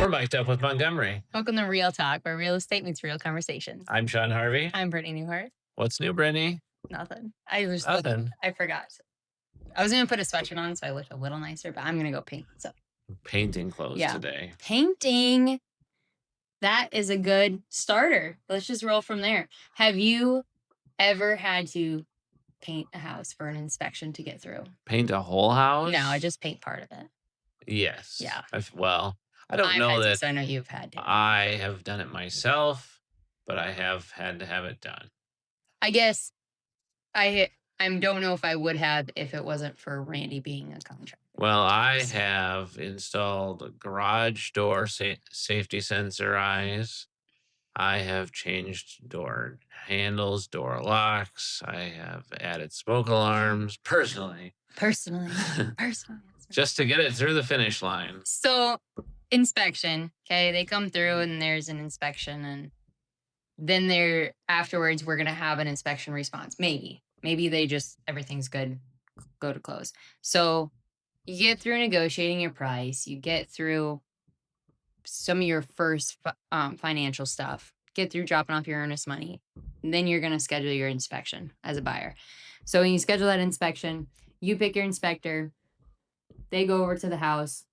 We're mic'd up with Montgomery. Welcome to Real Talk, where real estate meets real conversations. I'm Sean Harvey. I'm Brittany Newhart. What's new, Brittany? Nothing. Nothing. I forgot. I was going to put a sweatshirt on so I look a little nicer, but I'm going to go paint. So Painting clothes today. Painting. That is a good starter. Let's just roll from there. Have you ever had to paint a house for an inspection to get through? Paint a whole house? No, I just paint part of it. Yes. Yeah. I don't know that. So I know you've had to. I have done it myself, but I have had to have it done. I guess I don't know if I would have if it wasn't for Randy being a contractor. Well, I have installed garage door safety sensor eyes. I have changed door handles, door locks. I have added smoke alarms personally. Personally. Just to get it through the finish line. So, inspection. Okay, they come through and there's an inspection, and then afterwards we're gonna have an inspection response. Maybe they just everything's good, go to close. So you get through negotiating your price. You get through some of your first financial stuff. Get through dropping off your earnest money. And then you're gonna schedule your inspection as a buyer. So when you schedule that inspection, you pick your inspector. They go over to the house.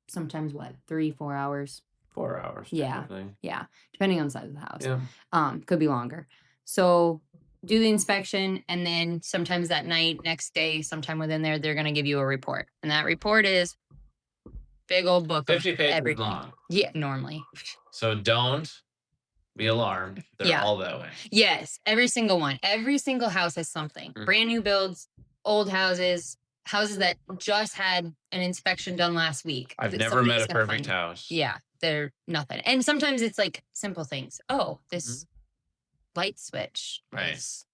Sometimes 3-4 hours. 4 hours. Yeah. Depending on the size of the house. Yeah. Could be longer. So do the inspection, and then sometimes that night, next day, sometime within there, they're going to give you a report. And that report is big old book. 50 pages everything. long. Yeah, normally. So don't be alarmed. They're all that way. Yes, every single one. Every single house has something. Mm-hmm. Brand new builds, old houses that just had an inspection done last week. I've never met a perfect house. Yeah, they're nothing. And sometimes it's like simple things. Oh, this light switch is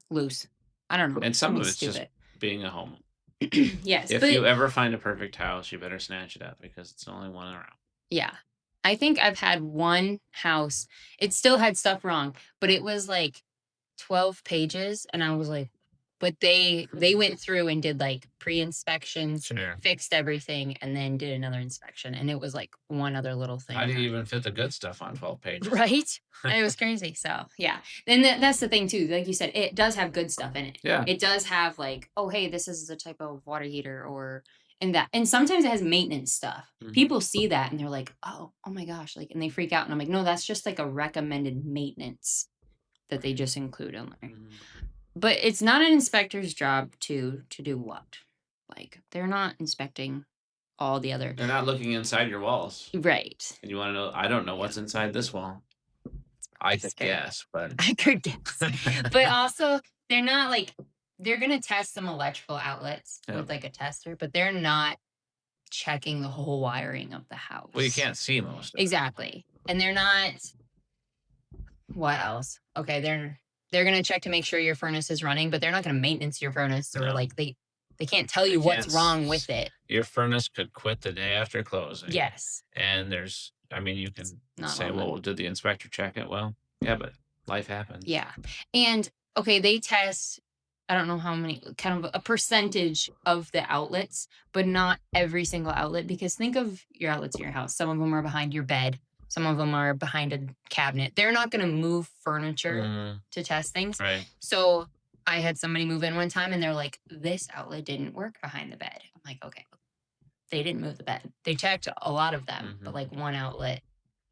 loose. I don't know. And some of it's just being a home. Yes. If you ever find a perfect house, you better snatch it up because it's the only one around. Yeah. I think I've had one house. It still had stuff wrong, but it was like 12 pages. And I was like, but they went through and did like pre-inspections, fixed everything, and then did another inspection. And it was like one other little thing. I didn't even fit the good stuff on 12 pages. Right? It was crazy. So, yeah. And that's the thing, too. Like you said, it does have good stuff in it. Yeah. It does have like, oh, hey, this is the type of water heater and sometimes it has maintenance stuff. Mm-hmm. People see that and they're like, oh my gosh. Like, and they freak out. And I'm like, no, that's just like a recommended maintenance that they just include in there. Mm-hmm. But it's not an inspector's job to do what? Like, they're not inspecting all the other... They're not looking inside your walls. Right. And you want to know, I don't know what's inside this wall. I could guess, but... I could guess. But also, they're not like... They're going to test some electrical outlets with like a tester, but they're not checking the whole wiring of the house. Well, you can't see most of it. Exactly. And they're not... What else? Okay, they're going to check to make sure your furnace is running, but they're not going to maintenance your furnace or like they can't tell you what's wrong with it. Your furnace could quit the day after closing. Yes. And you can say, well, did the inspector check it? Well, yeah, but life happens. Yeah. And okay, they test, I don't know how many, kind of a percentage of the outlets, but not every single outlet, because think of your outlets in your house. Some of them are behind your bed. Some of them are behind a cabinet. They're not going to move furniture to test things. Right. So I had somebody move in one time and they're like, this outlet didn't work behind the bed. I'm like, okay. They didn't move the bed. They checked a lot of them, but like one outlet.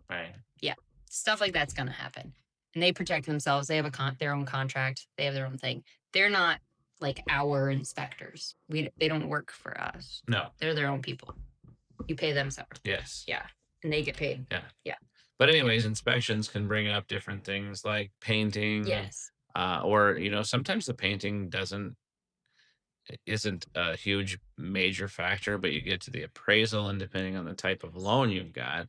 Right. Yeah. Stuff like that's going to happen. And they protect themselves. They have their own contract. They have their own thing. They're not like our inspectors. They don't work for us. No. They're their own people. You pay them separately. Yes. Yeah. And they get paid. Yeah. But anyways, inspections can bring up different things like painting. Yes. Or, sometimes the painting isn't a huge major factor, but you get to the appraisal, and depending on the type of loan you've got,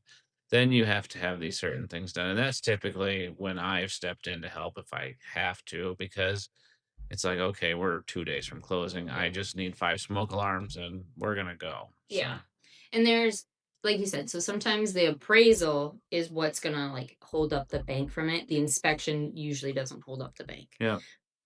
then you have to have these certain things done. And that's typically when I've stepped in to help if I have to, because it's like, okay, we're 2 days from closing. I just need 5 smoke alarms and we're going to go. Yeah. And there's, like you said, so sometimes the appraisal is what's going to like hold up the bank from it. The inspection usually doesn't hold up the bank. Yeah.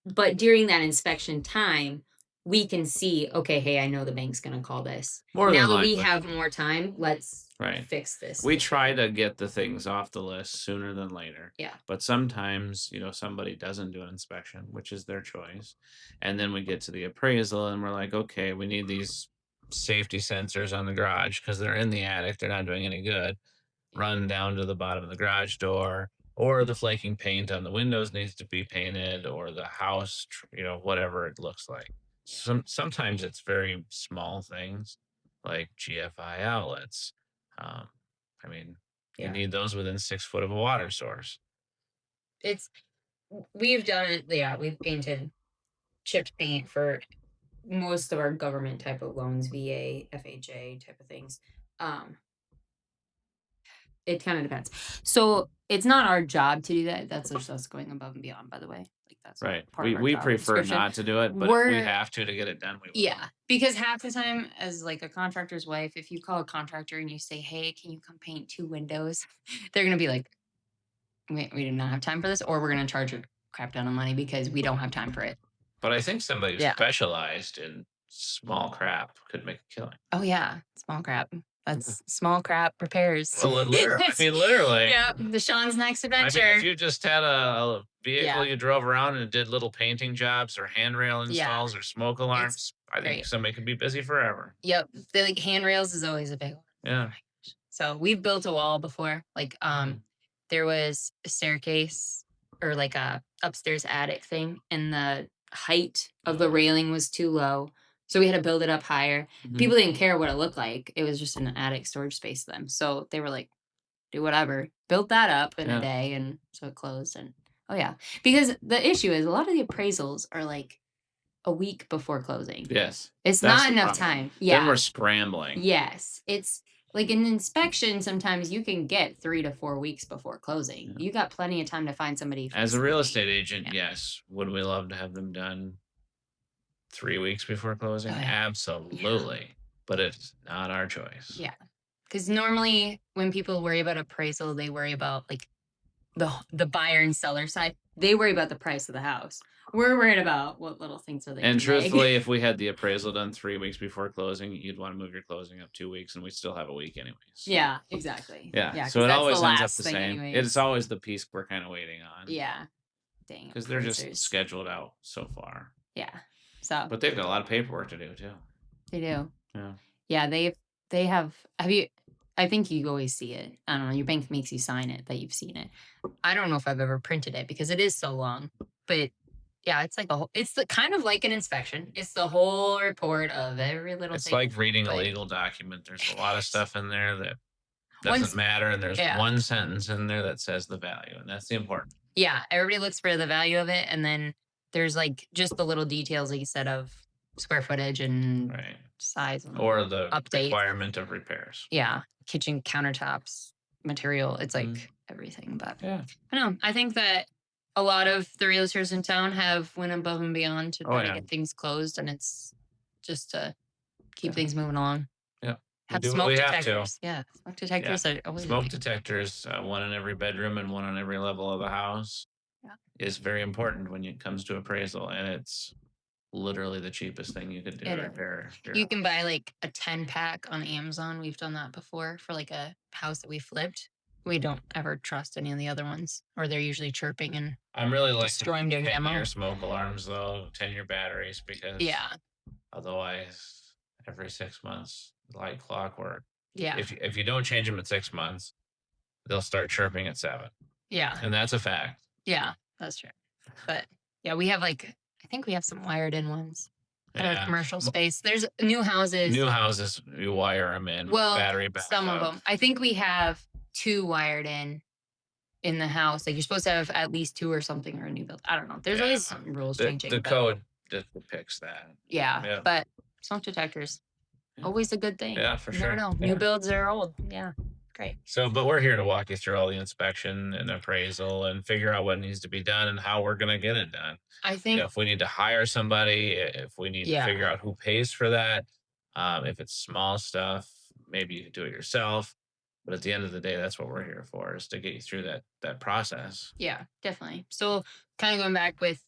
But during that inspection time, we can see, okay, hey, I know the bank's gonna call this. More Now than that we likely. have more time, let's Right. fix this We issue. try to get the things off the list sooner than later. Yeah. But sometimes, somebody doesn't do an inspection, which is their choice. And then we get to the appraisal and we're like, okay, we need these safety sensors on the garage because they're in the attic. They're not doing any good. Run down to the bottom of the garage door, or the flaking paint on the windows needs to be painted, or the house, whatever it looks like. Sometimes it's very small things like GFI outlets. Um, I mean, you Yeah. need those within 6 foot of a water source. It's we've done it, yeah, we've painted chipped paint for most of our government type of loans, VA, FHA type of things. Um, it kind of depends. So it's not our job to do that. That's just us going above and beyond, by the way. Like that's not Right. part We of our we job prefer description. not to do it, but if we We're have to get it done, we will. Yeah, because half the time, as like a contractor's wife, if you call a contractor and you say, "Hey, can you come paint 2 windows?" They're gonna be like, we do not have time for this, or we're gonna charge a crap ton of money because we don't have time for it." But I think somebody who Yeah. specialized in small crap could make a killing. Oh yeah, small crap. That's small crap repairs. Well, I mean, literally. Yeah, the Sean's next I mean, if adventure. you just had a vehicle Yeah, you drove around and did little painting jobs or handrail yeah, installs or smoke it's alarms, I think great. somebody could be busy forever. Yep, the like handrails is always a big one. Yeah. So we've built a wall before. Like there was a staircase or like a upstairs attic thing, and the height of the railing was too low. So we had to build it up higher. Mhm. People didn't care what it looked like. It was just an attic storage space to them. So they were like, do whatever. Built that up in a Yeah. day, and so it closed. And oh yeah. Because the issue is a lot of the appraisals are like a week before closing. Yes. It's That's not the enough problem. time. Then Yeah. we're scrambling. Yes, it's like an inspection. Sometimes you can get 3 to 4 weeks before closing. Yeah. You got plenty of time to find somebody. As a real estate agent, Yeah. yes. Would we love to have them done 3 weeks before closing? Oh, yeah. Absolutely. But it's not our choice. Yeah, because normally when people worry about appraisal, they worry about like the buyer and seller side. They worry about the price of the house. We're worried about what little things are they And can make. truthfully, if we had the appraisal done 3 weeks before closing, you'd want to move your closing up 2 weeks, and we still have a week anyways. Yeah, exactly. Yeah. Yeah, So because it that's the always ends up last the thing, same. anyways. It's always the piece we're kind of waiting on. Yeah, dang Because they're just appraisers. scheduled out so far. Yeah, so But they've got a lot of paperwork to do too. they do. Yeah. Yeah, they have you I think you always see it. I don't know, your bank makes you sign it that you've seen it. I don't know if I've ever printed it because it is so long. But yeah, it's like a whole it's the kind of like an inspection. It's the whole report of every little It's thing. like reading a But legal document. There's a it lot of is. stuff in there that Once doesn't matter. And there's yeah. one sentence in there that says the value. And that's the important. Yeah, everybody looks for the value of it, and then there's like just the little details like you said of square footage and Right. size and Or the updates. requirement of repairs. Yeah, kitchen countertops, material. It's like Mhm. everything. But Yeah. I don't know. I think that a lot of the realtors in town have went above and beyond to Oh, try to yeah. get things closed, and it's just to keep Yeah. things moving along. Yeah. We Have do what smoke we have to. detectors. Yeah, smoke detectors are always a Smoke big- detectors, one in every bedroom and one on every level of the house, Yeah. is very important when it comes to appraisal, and it's literally the cheapest thing you could do It to is. repair your You house. can buy like a 10 pack on Amazon. We've done that before for like a house that we flipped. We don't ever trust any of the other ones, or they're usually chirping and I'm really liking destroying their demo. 10-year smoke alarms though, 10-year batteries, because Yeah, otherwise every 6 months, like clockwork, yeah, if you don't change them at 6 months, they'll start chirping at 7, yeah, and that's a fact. yeah. That's true. But yeah, we have like I think we have some wired in ones at our Yeah. commercial space. There's new houses. New houses, you wire them in, Well, battery some of backup. them. I think we have 2 wired in the house. Like you're supposed to have at least 2 or something or a new build. I don't know. There's always Yeah. some rules The changing. the but code depicts that. yeah, Yeah. but smoke detectors Yeah. always a good thing. Yeah, for You sure. never know. Yeah. New builds are old. Yeah, great. So, but we're here to walk you through all the inspection and appraisal and figure out what needs to be done and how we're gonna get it done. I think If we need to hire somebody, if we need to yeah, figure out who pays for that, if it's small stuff, maybe you can do it yourself. But at the end of the day, that's what we're here for, is to get you through that process. yeah, definitely. So kind of going back with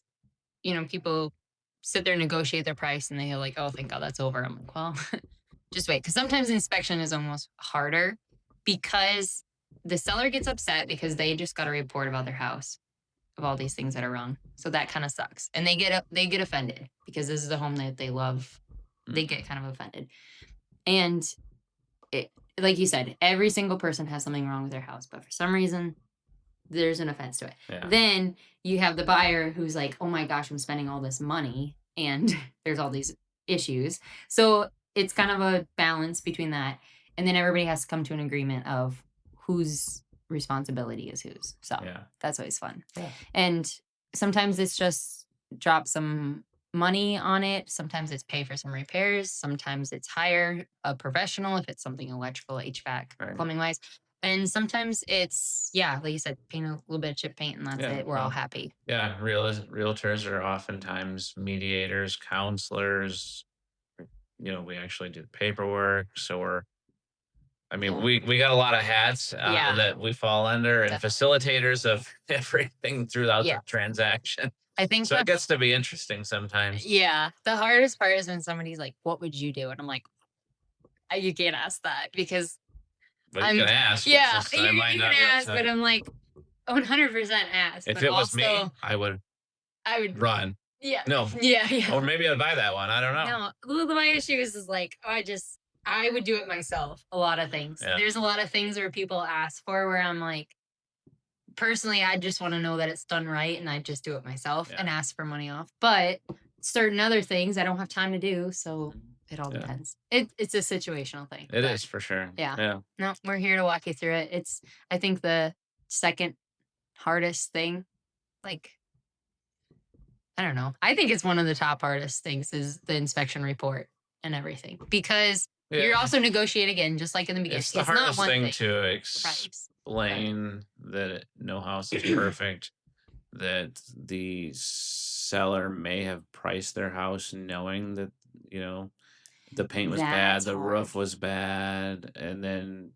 people sit there and negotiate their price, and they're like, "Oh, thank God that's over." I'm like, "Well, just wait," because sometimes inspection is almost harder because the seller gets upset because they just got a report about their house of all these things that are wrong. So that kind of sucks, and they get offended because this is the home that they love. They Mhm. get kind of offended, and it, like you said, every single person has something wrong with their house, but for some reason there's an offense to it. Yeah. Then you have the buyer who's like, "Oh my gosh, I'm spending all this money and there's all these issues." So it's kind of a balance between that. And then everybody has to come to an agreement of whose responsibility is whose. So Yeah. that's always fun. Yeah. And sometimes it's just drop some money on it. Sometimes it's pay for some repairs. Sometimes it's hire a professional if it's something electrical, HVAC, Right. plumbing wise. And sometimes it's, yeah, like you said, paint a little bit of chip paint and that's Yeah. it. We're all Well, happy. yeah. Realtors are oftentimes mediators, counselors. We actually do the paperwork. So I mean, Yeah. we got a lot of hats Yeah. that we fall under and Definitely. facilitators of everything throughout Yeah. the transaction. I think So it gets to be interesting sometimes. yeah, the hardest part is when somebody's like, "What would you do?" And I'm like, You can't ask that because But you I'm, can ask. It's yeah, just I might you can not be able ask, but to. I'm like, 100% ask, If but it was me, also I would I would, run. yeah, No, yeah, yeah. or maybe I'd buy that one. I don't know. No, my issue is like, I would do it myself. A lot of things. Yeah, There's a lot of things where people ask for where I'm like, personally, I just want to know that it's done right, and I just do it myself yeah, and ask for money off. But certain other things I don't have time to do, so mhm, it all yeah. depends. It's a situational thing, It but is for sure. yeah, Yeah, no, we're here to walk you through it. It's, I think, the second hardest thing. Like, I don't know. I think it's one of the top hardest things is the inspection report and everything because you're yeah. also negotiating again, just like in the beginning. It's the It's not hardest one thing thing, to price, but explain that no house is perfect. That the seller may have priced their house knowing that you know the paint was bad, that's the hard. roof was bad, and then,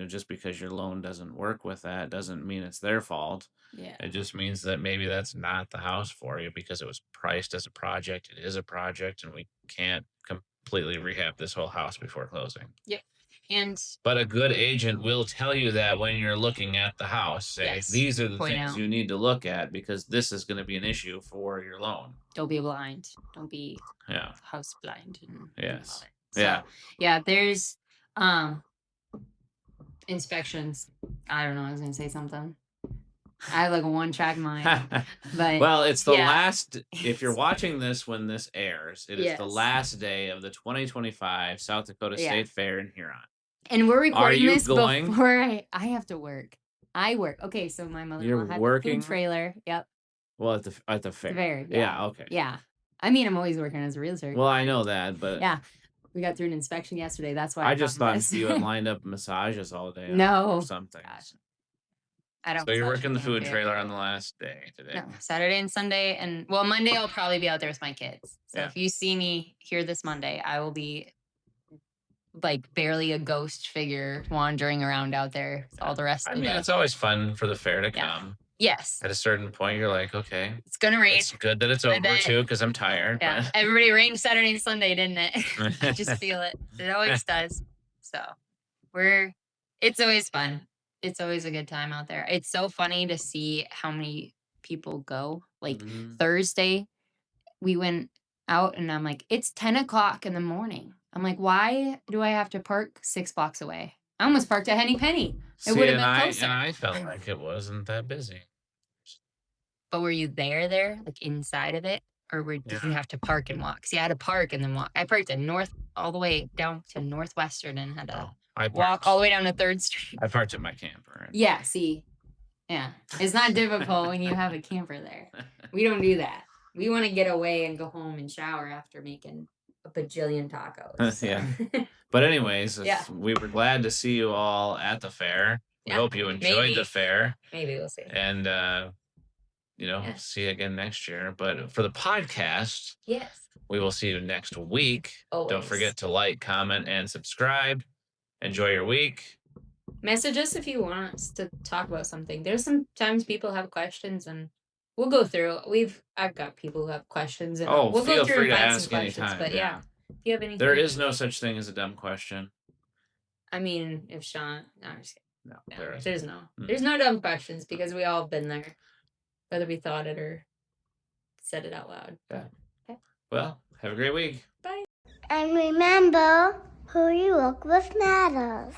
just because your loan doesn't work with that doesn't mean it's their fault. Yeah. It just means that maybe that's not the house for you because it was priced as a project. It is a project, and we can't completely rehab this whole house before closing. Yep. And But a good agent will tell you that when you're looking at the house, say, yes, these are the point things out. you need to look at because this is going to be an issue for your loan. Don't be blind. Don't be Yeah. house blind and all Yes. that. So Yeah. yeah, there's um inspections. I don't know, I was gonna say something. I have like a one track mind. But Well, it's the yeah. last if you're It's, watching this when this airs, it is the yes. last day of the 2025 South Dakota Yeah. State Fair in Huron. And we're Are recording you this going? before I have to work. I work. Okay, so my You're mother-in-law had the food working? trailer. Yep. Well, at the The fair. fair. Yeah. Yeah, okay. Yeah. I mean, I'm always working as a realtor. Well, I know that, but Yeah. We got through an inspection yesterday. That's why I I just found thought this. you had lined up massages all day or No. something. Gosh, I don't So you're massage working the anyone food here. trailer on the last day today. No, Saturday and Sunday, and well, Monday I'll probably be out there with my kids. So Yeah. if you see me here this Monday, I will be like barely a ghost figure wandering around out there Yeah. all the rest I of the mean, day. it's always fun for the fair to Yeah. come. Yes. At a certain point, you're like, okay, It's gonna rain. it's good that it's I over bet. too, because I'm tired. Yeah. Everybody rained Saturday and Sunday, didn't it? I just feel it. It always does. So we're it's always fun. It's always a good time out there. It's so funny to see how many people go. Like Mhm. Thursday, we went out and I'm like, it's 10 o'clock in the morning. I'm like, why do I have to park 6 blocks away? I almost parked at Henny Penny. It See, would have and been I closer. and I felt like it wasn't that busy. But were you there, like inside of it? Or did you Yeah. have to park and walk? See, I had to park and then walk. I parked at North all the way down to Northwestern and had to Oh, I walk all parked. the way down to Third Street. I parked at my camper. Yeah, see. Yeah. It's not difficult when you have a camper there. We don't do that. We want to get away and go home and shower after making a bajillion tacos. So. Yeah. But anyways, Yeah. we were glad to see you all at the fair. We Yeah. hope you enjoyed the Maybe. fair, Maybe we'll see. and Yeah. see you again next year. But for the podcast, Yes. we will see you next week. Don't Always. forget to like, comment, and subscribe. Enjoy your week. Message us if you want us to talk about something. There's sometimes people have questions and we'll go through. I've got people who have questions, and Oh, we'll go feel through free and to find some ask questions. anytime. But yeah, Yeah. if you have anything, There is no such thing as a dumb question. I mean, if Sean, no, I'm just kidding. No, No, there isn't. there's no dumb questions because we all been there, whether we thought it or said it out loud. Yeah. Okay. Well, have a great week. Bye. And remember, who you work with matters.